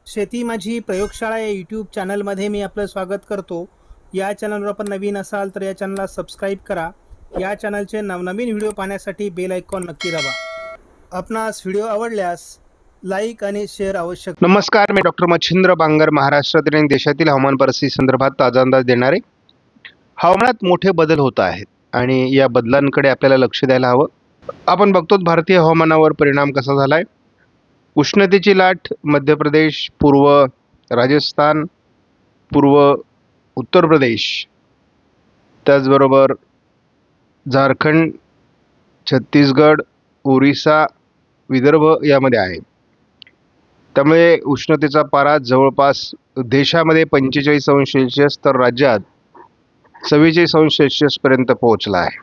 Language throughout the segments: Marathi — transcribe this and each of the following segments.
शेती माझी प्रयोगशाळा या यूट्यूब चॅनलमध्ये मी आपलं स्वागत करतो. या चॅनलवर आपण नवीन असाल तर या चॅनलला सबस्क्राईब करा. या चॅनलचे नवनवीन व्हिडिओ पाहण्यासाठी बेल आयकॉन नक्की दाबा. आपणास व्हिडिओ आवडल्यास लाईक आणि शेअर आवश्यक. नमस्कार, मी डॉक्टर मच्छिंद्र बांगर, महाराष्ट्रातील आणि देशातील हवामान परिस्थिती संदर्भात ताजा अंदाज देणारे. हवामानात मोठे बदल होत आहेत आणि या बदलांकडे आपल्याला लक्ष द्यायला हवं. आपण बघतो भारतीय हवामानावर परिणाम कसा झालाय. उष्णतेची लाट मध्य प्रदेश, पूर्व राजस्थान, पूर्व उत्तर प्रदेश, त्याचबरोबर झारखंड, छत्तीसगड, ओरिसा, विदर्भ यामध्ये आहे. त्यामुळे उष्णतेचा पारा जवळपास देशामध्ये 45 अंश सेल्सिअस तर राज्यात 44 अंश सेल्सिअसपर्यंत पोहोचला आहे.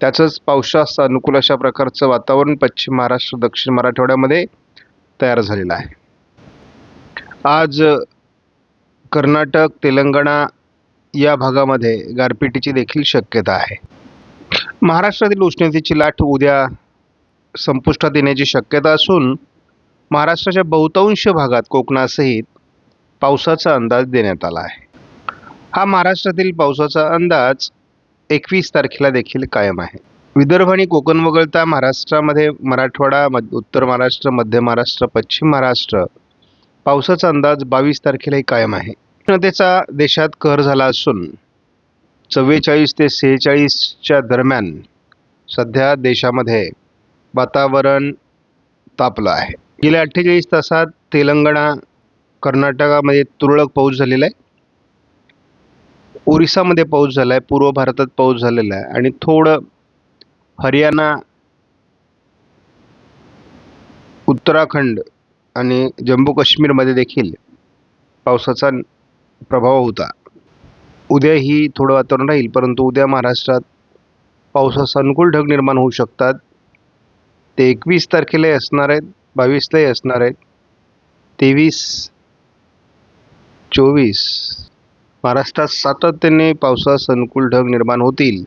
त्याचंच पावसास अनुकूल अशा प्रकारचं वातावरण पश्चिम महाराष्ट्र, दक्षिण मराठवाड्यामध्ये तयार झालेलं आहे. आज कर्नाटक, तेलंगणा या भागामध्ये गारपिटीची देखील शक्यता आहे. महाराष्ट्रातील उष्णतेची लाट उद्या संपुष्टात येण्याची शक्यता असून महाराष्ट्राच्या बहुतांश भागात कोकणासहित पावसाचा अंदाज देण्यात आला आहे. हा महाराष्ट्रातील पावसाचा अंदाज 21 तारखेला देखील कायम आहे. विदर्भ आणि कोकण वगळता महाराष्ट्रामध्ये मराठवाडा, उत्तर महाराष्ट्र, मध्य महाराष्ट्र, पश्चिम महाराष्ट्र पावसाचा अंदाज 22 तारखेलाही कायम आहे. उष्णतेचा देशात कहर झाला असून 44 ते 46च्या दरम्यान सध्या देशामध्ये वातावरण तापलं आहे. गेल्या 48 तासात तेलंगणा, कर्नाटकामध्ये तुरळक पाऊस झालेला आहे. ओरिसामध्ये पाऊस झाला आहे, पूर्व भारतात पाऊस झालेला आहे आणि थोडं हरियाणा, उत्तराखंड आणि जम्मू काश्मीरमध्ये देखील पावसाचा प्रभाव होता. उद्याही थोडं वातावरण राहील, परंतु उद्या महाराष्ट्रात पावसाचा अनुकूल ढग निर्माण होऊ शकतात. ते 21 तारखेलाही असणार आहेत, 22लाही असणार आहेत. 23, 24 महाराष्ट्रात सातत्याने पावसास अनुकूल ढग निर्माण होतील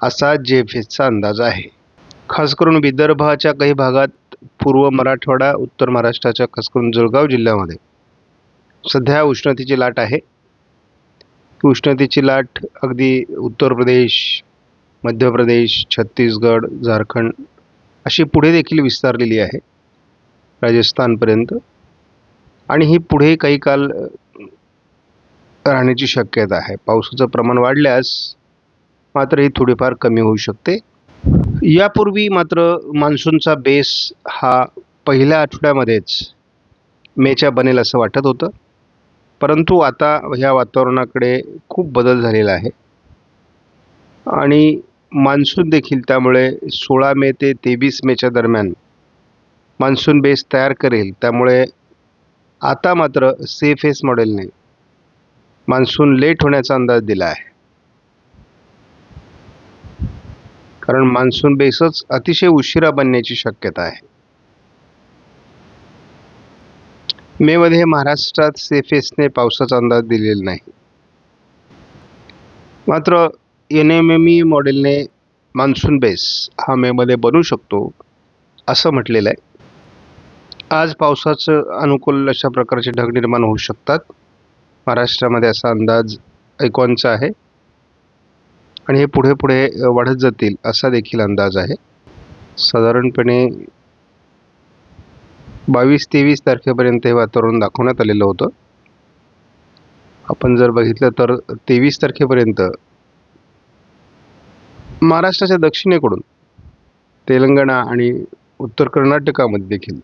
असा जेफेचा अंदाज आहे. खास करून विदर्भाच्या काही भागात, पूर्व मराठवाडा, उत्तर महाराष्ट्राच्या खास करून जळगाव जिल्ह्यामध्ये सध्या उष्णतेची लाट आहे. उष्णतेची लाट अगदी उत्तर प्रदेश, मध्य प्रदेश, छत्तीसगड, झारखंड अशी पुढे देखील विस्तारलेली आहे, राजस्थानपर्यंत, आणि ही पुढे काही काल राहण्याची शक्यता आहे. पावसाचं प्रमाण वाढल्यास मात्र ही थोडीफार कमी होऊ शकते. यापूर्वी मात्र मान्सूनचा बेस हा पहिल्या आठवड्यामध्येच मेच्या बनेल असं वाटत होतं, परंतु आता ह्या वातावरणाकडे खूप बदल झालेला आहे आणि मान्सून देखील त्यामुळे 16 मे ते 23 मेच्या दरम्यान मान्सून बेस तयार करेल. त्यामुळे आता मात्र सेफेस मॉडेलने मान्सून लेट होण्याचा अंदाज दिला आहे, कारण मान्सून बेसच अतिशय उशिरा बनण्याची शक्यता आहे. मे मध्ये महाराष्ट्रात सेफेसने पावसाचा अंदाज दिलेला नाही, मात्र NMME मॉडेलने मान्सून बेस हा मे मध्ये बनू शकतो असं म्हटलेलं आहे. आज पावसाचं अनुकूल अशा प्रकारचे ढग निर्माण होऊ शकतात महाराष्ट्रामध्ये असा अंदाज ऐकॉनचा आहे आणि हे पुढे पुढे वाढत जातील असा देखील अंदाज आहे. साधारणपणे 22-23 तारखेपर्यंत हे वातावरण दाखवण्यात आलेलं होतं. आपण जर बघितलं तर 23 तारखेपर्यंत महाराष्ट्राच्या दक्षिणेकडून तेलंगणा आणि उत्तर कर्नाटकामध्ये देखील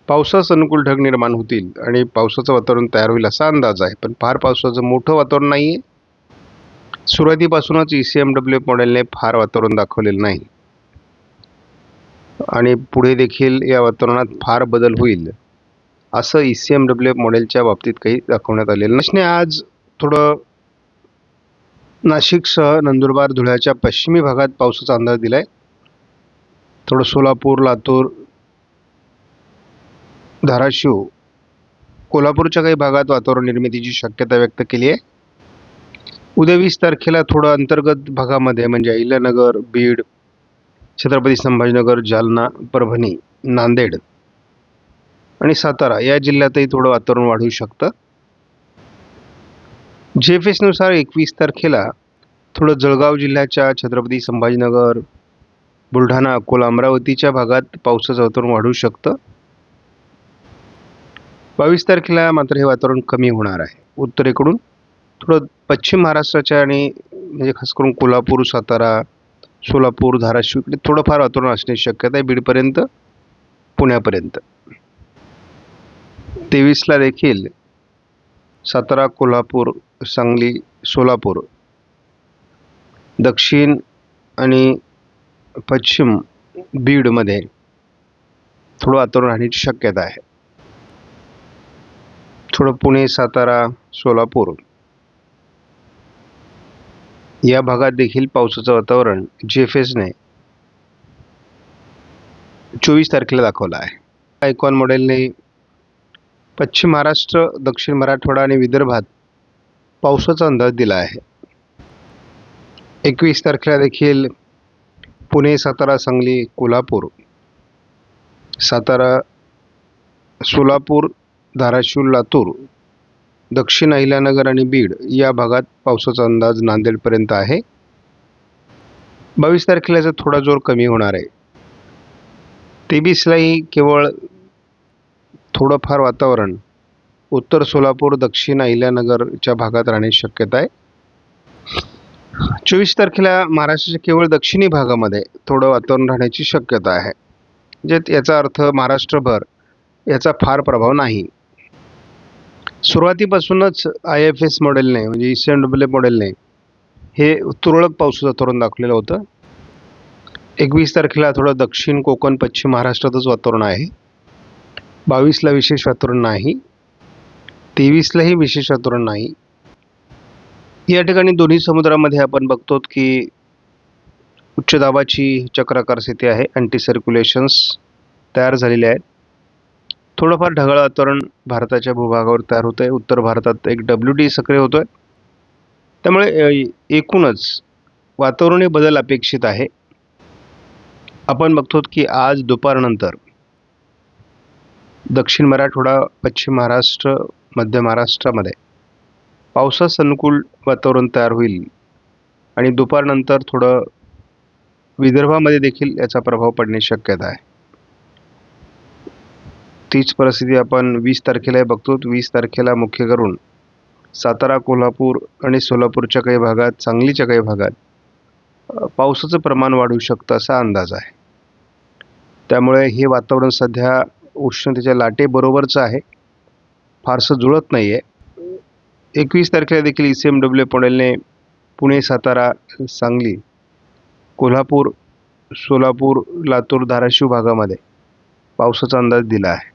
पावसास अनुकूल ढग निर्माण होतील आणि पावसाचं वातावरण तयार होईल असा अंदाज आहे. पण फार पावसाचं मोठं वातावरण नाही आहे. सुरुवातीपासूनच ECMWF मॉडेलने फार वातावरण दाखवलेलं नाही आणि पुढे देखील या वातावरणात फार बदल होईल असं ECMWF मॉडेलच्या बाबतीत काही दाखवण्यात आलेलं नाही. आज थोडं नाशिकसह नंदुरबार, धुळ्याच्या पश्चिमी भागात पावसाचा अंदाज दिला आहे. थोडं सोलापूर, लातूर, धाराशिव, कोल्हापूरच्या काही भागात वातावरण निर्मितीची शक्यता व्यक्त केली आहे. उद्या 20 तारखेला थोडं अंतर्गत भागामध्ये म्हणजे अहिल्यानगर, बीड, छत्रपती संभाजीनगर, जालना, परभणी, नांदेड आणि सातारा या जिल्ह्यातही थोडं वातावरण वाढू शकतं. GFSनुसार 21 तारखेला थोडं जळगाव जिल्ह्याच्या छत्रपती संभाजीनगर, बुलढाणा, अकोला, अमरावतीच्या भागात पावसाचं वातावरण वाढू शकतं. 22 तारखेला मात्र हे वातावरण कमी होणार आहे. उत्तरेकडून थोडं पश्चिम महाराष्ट्राच्या आणि म्हणजे खास करून कोल्हापूर, सातारा, सोलापूर, धाराशिव इकडे थोडंफार वातावरण असण्याची शक्यता आहे. बीडपर्यंत, पुण्यापर्यंत. 23ला देखील सातारा, कोल्हापूर, सांगली, सोलापूर, दक्षिण आणि पश्चिम बीडमध्ये थोडं वातावरण राहण्याची शक्यता आहे. थोडं पुणे, सातारा, सोलापूर या भागात देखील पावसाचं वातावरण GFSने 24 तारखेला दाखवलं आहे. आयकॉन मॉडेलने पश्चिम महाराष्ट्र, दक्षिण मराठवाडा आणि विदर्भात पावसाचा अंदाज दिला आहे. 21 तारखेला देखील पुणे, सातारा, सांगली, कोल्हापूर, सातारा, सोलापूर, धाराशिव, लातूर, दक्षिण अहिल्यानगर आणि बीड या भागात पावसाचा अंदाज नांदेडपर्यंत आहे. 22 तारखेला याचा थोडा जोर कमी होणार आहे. 23लाही केवळ थोडंफार वातावरण उत्तर सोलापूर, दक्षिण अहिल्यानगरच्या भागात राहण्याची शक्यता आहे. 24 तारखेला महाराष्ट्राच्या केवळ दक्षिणी भागामध्ये थोडं वातावरण राहण्याची शक्यता आहे. म्हणजे याचा अर्थ महाराष्ट्रभर याचा फार प्रभाव नाही. सुरुवातीपासूनच IFS मॉडेलने म्हणजे ECMWF मॉडेलने हे तुरळक पावसाचं वातावरण दाखवलेलं होतं. 21 तारखेला थोडं दक्षिण कोकण, पश्चिम महाराष्ट्रातच वातावरण आहे. 22ला विशेष वातावरण नाही. 23लाही विशेष वातावरण नाही. या ठिकाणी दोन्ही समुद्रामध्ये आपण बघतो की उच्च दाबाची चक्राकार स्थिती आहे. अँटी सर्क्युलेशन्स तयार झालेले आहेत. थोडंफार ढगाळ वातावरण भारताच्या भूभागावर तयार होतं आहे. उत्तर भारतात एक WD सक्रिय होतो आहे. त्यामुळे एकूणच वातावरणीय बदल अपेक्षित आहे. आपण बघतो की आज दुपारनंतर दक्षिण मराठवाडा, पश्चिम महाराष्ट्र, मध्य महाराष्ट्रामध्ये पावसास अनुकूल वातावरण तयार होईल आणि दुपारनंतर थोडं विदर्भामध्ये देखील याचा प्रभाव पडण्याची शक्यता आहे. तीच परिस्थिती आपण 20 तारखेला बघतो. 20 तारखेला मुख्य करून सातारा, कोल्हापूर आणि सोलापूरच्या काही भागात, सांगलीच्या काही भागात पावसाचं प्रमाण वाढू शकतं असा अंदाज आहे. त्यामुळे हे वातावरण सध्या उष्णतेच्या लाटेबरोबरचं आहे, फारसं जुळत नाही आहे. 21 तारखेला देखील ECMWF मॉडेलने पुणे, सातारा, सांगली, कोल्हापूर, सोलापूर, लातूर, धाराशिव भागामध्ये पावसाचा अंदाज दिला आहे.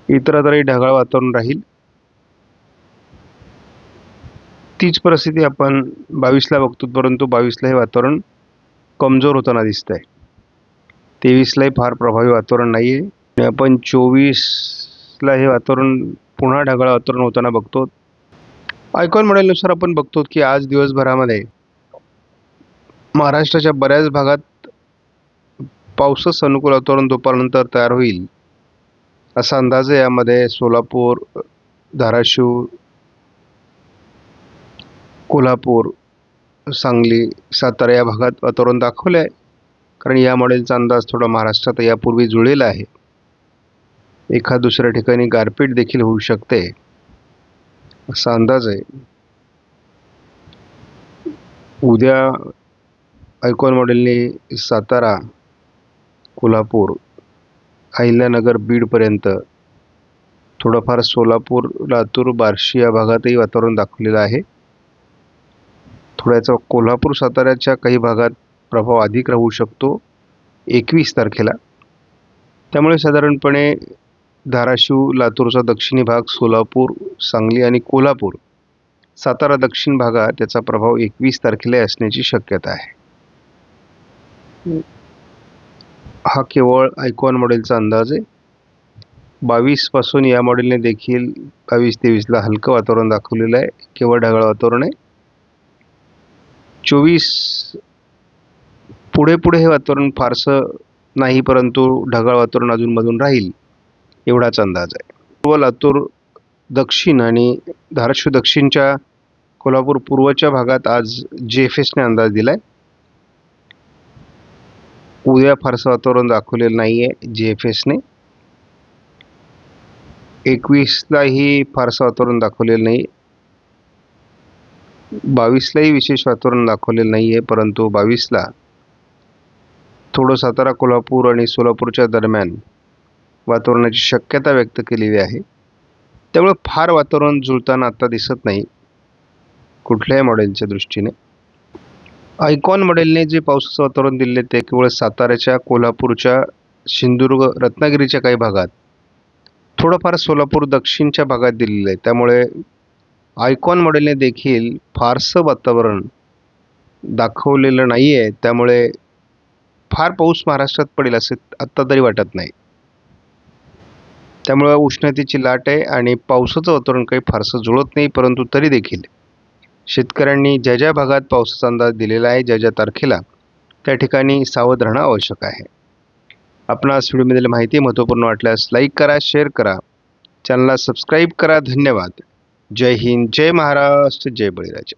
इतरत्रही ढगाळ वातावरण राहील. तीच परिस्थिती आपण 22ला बघतो, परंतु 22ला हे वातावरण कमजोर होताना दिसत आहे. 23लाही फार प्रभावी वातावरण नाही आहे आणि आपण 24ला हे वातावरण पुन्हा ढगाळ वातावरण होताना बघतो. आयकॉन मॉडेलनुसार आपण बघतो की आज दिवसभरामध्ये महाराष्ट्राच्या बऱ्याच भागात पावसास अनुकूल वातावरण दुपारनंतर तयार होईल असा अंदाज आहे. यामध्ये सोलापूर, धाराशिव, कोल्हापूर, सांगली, सातारा या भागात वातावरण दाखवलं आहे. कारण या मॉडेलचा अंदाज थोडा महाराष्ट्रात यापूर्वी जुळलेला आहे. एखाद दुसऱ्या ठिकाणी गारपीट देखील होऊ शकते असा अंदाज आहे. उद्या आयकॉन मॉडेलने सातारा, कोल्हापूर, अहिल्यानगर, बीडपर्यंत, थोडंफार सोलापूर, लातूर, बार्शी या भागातही वातावरण दाखवलेलं आहे. थोड्याचा कोल्हापूर, साताऱ्याच्या काही भागात प्रभाव अधिक राहू शकतो 21 तारखेला. त्यामुळे साधारणपणे धाराशिव, लातूरचा दक्षिणी भाग, सोलापूर, सांगली आणि कोल्हापूर, सातारा दक्षिण भागात त्याचा प्रभाव 21 तारखेला असण्याची शक्यता आहे. हा केवळ आयकॉन मॉडेलचा अंदाज आहे. 22 पासून या मॉडेलने देखील 22-23ला हलकं वातावरण दाखवलेलं आहे. केवळ ढगाळ वातावरण आहे. 24 पुढे हे वातावरण फारसं नाही, परंतु ढगाळ वातावरण अजूनमधून राहील. एवढाच अंदाज आहे. पूर्व लातूर दक्षिण आणि धाराशिव दक्षिणच्या कोल्हापूर पूर्वच्या भागात आज GFSने अंदाज दिलाय. उद्या फारसं वातावरण दाखवलेलं नाही आहे GFSने. 21लाही फारसं वातावरण दाखवलेलं नाही. 22लाही विशेष वातावरण दाखवलेलं नाही आहे, परंतु 22ला थोडं सातारा कोल्हापूर आणि सोलापूरच्या दरम्यान वातावरणाची शक्यता व्यक्त केलेली आहे. त्यामुळे फार वातावरण जुळताना आता दिसत नाही कुठल्याही मॉडेलच्या दृष्टीने. आयकॉन मॉडेलने जे पावसाचं वातावरण दिले ते केवळ साताऱ्याच्या, कोल्हापूरच्या, सिंधुदुर्ग, रत्नागिरीच्या काही भागात, थोडंफार सोलापूर दक्षिणच्या भागात दिलेलं आहे. त्यामुळे आयकॉन मॉडेलने देखील फारसं वातावरण दाखवलेलं नाही आहे. त्यामुळे फार पाऊस महाराष्ट्रात पडेल असे आत्ता तरी वाटत नाही. त्यामुळे उष्णतेची लाट आहे आणि पावसाचं वातावरण काही फारसं जुळत नाही. परंतु तरी देखील शेतकऱ्यांनी ज्या ज्या भागात पावसाचा अंदाज दिलेला आहे, ज्या ज्या तारखेला, त्या ठिकाणी सावध राहणं आवश्यक आहे. आपणास व्हिडिओमधील माहिती महत्त्वपूर्ण वाटल्यास लाईक करा, शेअर करा, चॅनलला सबस्क्राईब करा. धन्यवाद. जय हिंद, जय महाराष्ट्र, जय बळीराजा.